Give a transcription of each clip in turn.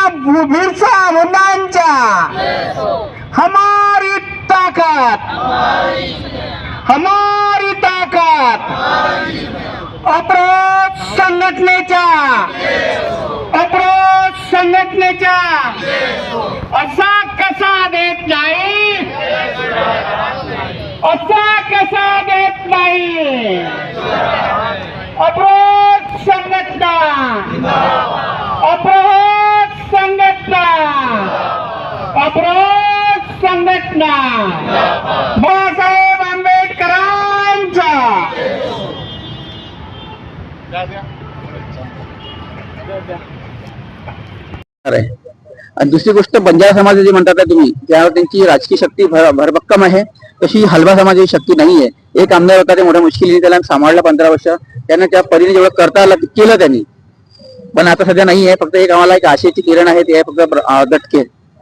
बिरसा मुंडांच्या हमारी ताकत संघटनेच्या असा कसा देत नाही अप्रोच संघटना बाबासाहेब आंबेडकरांचा आणि दुसरी गोष्ट बंजारा समाज जे म्हणतात तुम्ही त्यावर त्यांची राजकीय शक्ती भरभक्कम आहे, तशी हलवा समाजाची शक्ती नाहीये. एक आमदार होता ते मोठ्या मुश्किलीने त्याला सांभाळलं 15 वर्ष, त्यांना त्या परीने जेवढं करता आलं केलं त्यांनी, पण आता सध्या नाहीये. फक्त एक आम्हाला एक आशेची किरण आहे, ते फक्त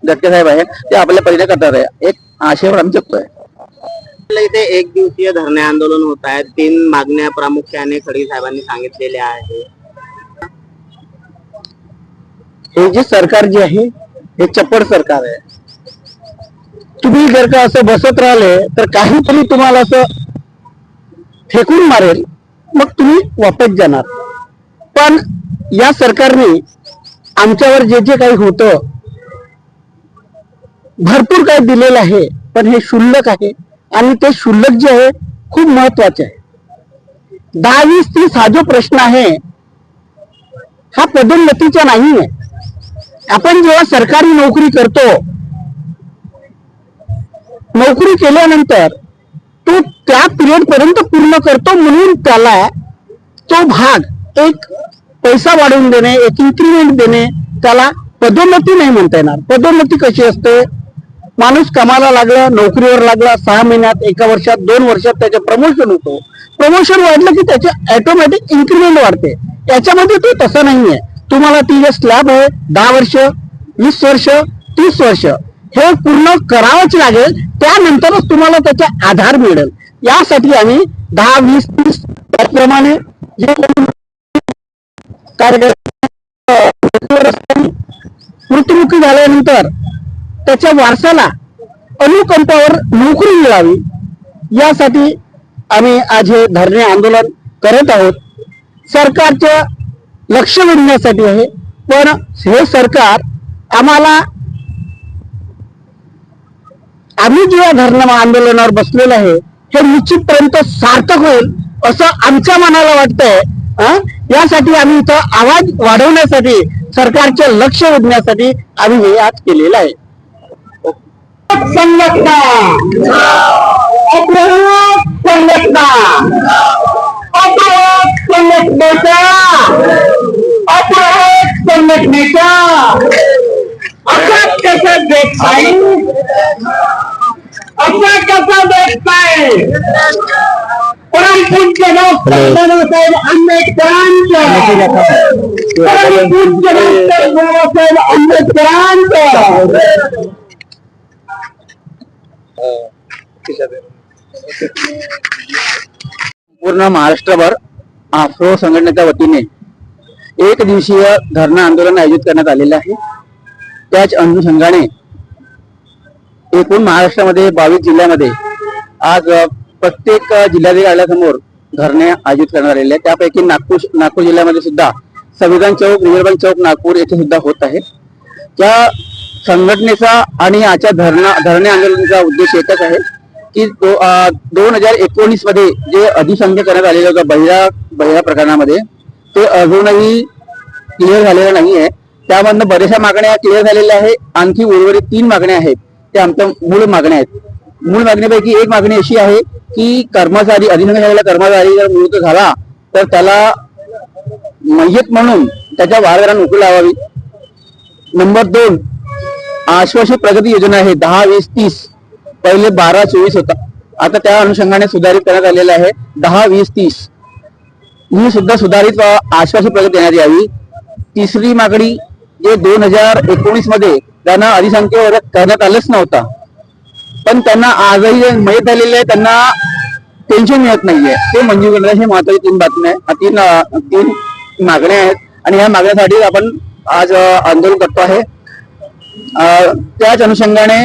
दटके साहेब आहे, ते आपल्या परीने करतात आहे. एक आशेवर आम्ही जगतोय. इथे एक दिवसीय धरणे आंदोलन होत आहे. 3 मागण्या प्रामुख्याने खडगे साहेबांनी सांगितलेल्या आहे. हे जे सरकार जे आहे हे चप्पड सरकार आहे. तुम्ही जर का असं बसत राहिले तर काहीतरी तुम्हाला असं फेकून मारेल, मग तुम्ही वापस जाणार. पण या सरकारने आमच्यावर जे जे काही होतं भरपूर काही दिलेलं आहे, पण हे क्षुल्लक आहे आणि ते क्षुल्लक जे आहे खूप महत्वाचे आहे. 10-20-30 हा जो प्रश्न आहे हा पदोन्नतीचा नाही आहे. आपण जेव्हा सरकारी नोकरी करतो, नोकरी केल्यानंतर तो त्या पिरियड पर्यंत पूर्ण करतो, म्हणून त्याला तो भाग एक पैसा वाढवून देणे, एक इन्क्रीमेंट देणे, त्याला पदोन्नती नाही म्हणता येणार. पदोन्नती कशी असते? माणूस कामाला लागला, नोकरीवर लागला, 6 महिन्यात, 1 वर्षात, 2 वर्षात त्याचे प्रमोशन होतो. प्रमोशन वाढलं की त्याचे ऑटोमॅटिक इन्क्रीमेंट वाढते. याच्यामध्ये ते तसं नाहीये. तुम्हाला ती जे स्लॅब आहे 10 वर्ष, 20 वर्ष, 30 वर्ष हे पूर्ण करावंच लागेल, त्यानंतरच तुम्हाला त्याचा आधार मिळेल. यासाठी आम्ही 10, 20, 30 त्याप्रमाणे जे मृत्युमुखी झाल्यानंतर त्याच्या वारसाला अनुकंपावर नोकरी मिळावी, यासाठी आम्ही आज हे धरणे आंदोलन करत आहोत. सरकारच्या लक्ष वेधण्यासाठी आहे, पण हे सरकार आम्ही जेव्हा धरणे आंदोलनावर बसलेलं आहे हे निश्चितपर्यंत सार्थक होईल असं आमच्या मनाला वाटतंय. यासाठी आम्ही इथं आवाज वाढवण्यासाठी, सरकारचे लक्ष वेधण्यासाठी आम्ही हे आज केलेलं आहे. संघटनेच्या असा कसा देखताय परमपूज्य डॉक्टर बाबासाहेब आंबेडकरांचं पूर्ण महाराष्ट्रभर आफ्रो संघटनेच्या वतीने एक दिवसीय धरणं आंदोलन आयोजित करण्यात आलेलं आहे. त्याच अनुषंगाने एकूण महाराष्ट्रामध्ये 22 जिल्ह्यामध्ये आज प्रत्येक जिल्हाधिकाऱ्यासमोर धरणे आयोजित करण्यात आलेले आहे. त्यापैकी नागपूर जिल्ह्यामध्ये सुद्धा संविधान चौक, रिव्हर बँक चौक, नागपूर येथे सुद्धा होत आहे. त्या संघटनेचा आणि आजच्या धरणे आंदोलनाचा उद्देश एकच आहे की 2019 मध्ये जे अधिसंख्य करण्यात आलेलं होतं बहिरा प्रकरणामध्ये, ते अजूनही क्लिअर झालेलं नाहीये. त्यामधनं बऱ्याचशा मागण्या क्लिअर झालेल्या आहे. आणखी उर्वरित 3 मागण्या आहेत, त्या आमच्या मूळ मागण्या आहेत. मूळ मागणीपैकी एक मागणी अशी आहे की कर्मचारी, अधिसंख्य झालेला कर्मचारी जर मृत झाला तर त्याला मय्यत म्हणून त्याच्या वारसाला नोकरी लावावी. नंबर 2, आश्वासित प्रगती योजना आहे 10, 20, 30. पहिले 12, 24 होता, आता त्या अनुषंगाने सुधारित करण्यात आलेलं आहे 10, 20, 30. ही सुद्धा सुधारित आश्वासित प्रगती देण्यात यावी. तिसरी मागणी, जे 2019 मध्ये त्यांना अधिसंख्य करण्यात आलंच नव्हता, पण त्यांना आजही जे मयत झालेले आहे त्यांना पेन्शन मिळत नाहीये, ते मंजूर करण्याची महत्वाची 3 बातम्या आहे, 3 मागण्या आहेत. आणि या मागण्यासाठी आपण आज आंदोलन करतो आहे. त्याच अनुषंगाने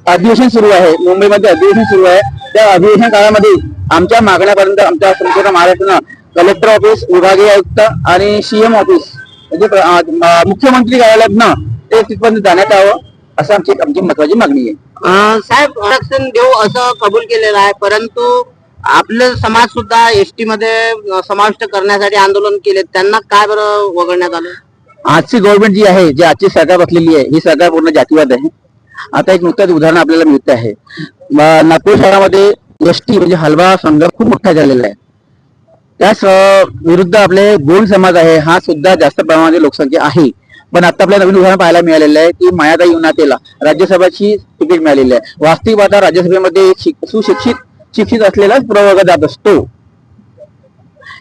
अधिवेशन सुरू आहे, मुंबईमध्ये अधिवेशन सुरू आहे. त्या अधिवेशन काळामध्ये आमच्या मागण्यापर्यंत आमच्या संपूर्ण महाराष्ट्रानं कलेक्टर ऑफिस, विभागीय आयुक्त आणि सीएम ऑफिस म्हणजे मुख्यमंत्री कार्यालयातनं ते तिथपर्यंत जाण्यात यावं असं आमची महत्वाची मागणी आहे. साहेब, आरक्षण देऊ असं कबूल केलेलं आहे, परंतु आपले समाज सुद्धा एसटी मध्ये समाविष्ट करण्यासाठी आंदोलन केले, त्यांना काय बरं वगळण्यात आलं? आजची गव्हर्नमेंट जी आहे, जी आजची सरकार बसलेली आहे, ही सरकार पूर्ण जातीवाद आहे. आता एक नुकतंच उदाहरण आपल्याला मिळत आहे. नागपूर शहरामध्ये एसटी म्हणजे हलवा संघर्ष खूप मोठा झालेला आहे. त्याच विरुद्ध आपले गोंड समाज आहे, हा सुद्धा जास्त प्रमाणात लोकसंख्या आहे. पण आता आपल्याला नवीन उदाहरण पाहायला मिळालेलं आहे की मायाताई उन्हातेला राज्यसभेची तिकीट मिळालेली आहे. वास्तविक आता राज्यसभेमध्ये शिक्षित असलेलाच प्रवर्ग जात असतो.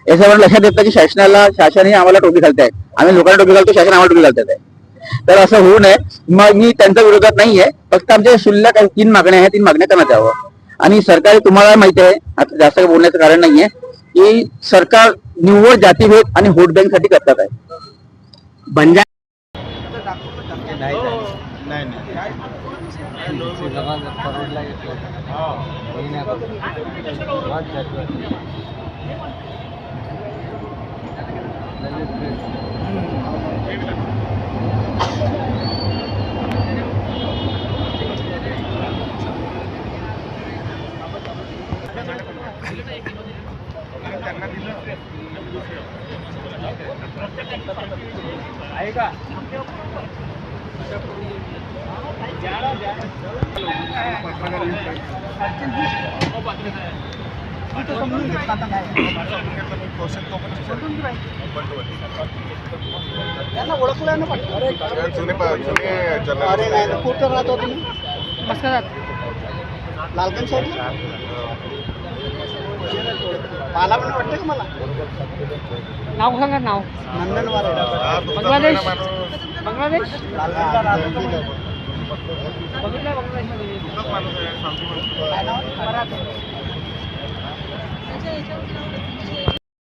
याच्यावर लक्षात येतं की शासनाने आम्हाला टोपी घालताय, आम्ही लोकांना टोपी घालतो, शासन आम्हाला टोपी घालतात आहे. तर असं होऊ नये. मग मी त्यांच्या विरोधात नाहीये, फक्त आमच्या शुल्लक 3 मागण्या आहेत, 3 मागण्या करण्यात यावं. आणि सरकार तुम्हाला माहिती आहे, आता जास्त बोलण्याचं कारण नाहीये की सरकार निव्वळ जातीभेद आणि व्होट बँक साठी करतात आहे. बंजारा आहे का? त्यांना ओळखलं ना अरे नाही ना, कुठं राहतो तुम्ही? लालगंज साईडला पाला पण वाटतं का मला? नाव सांगा नाव. नंदनवार बांगलादेश बांगलादेश काय नाव?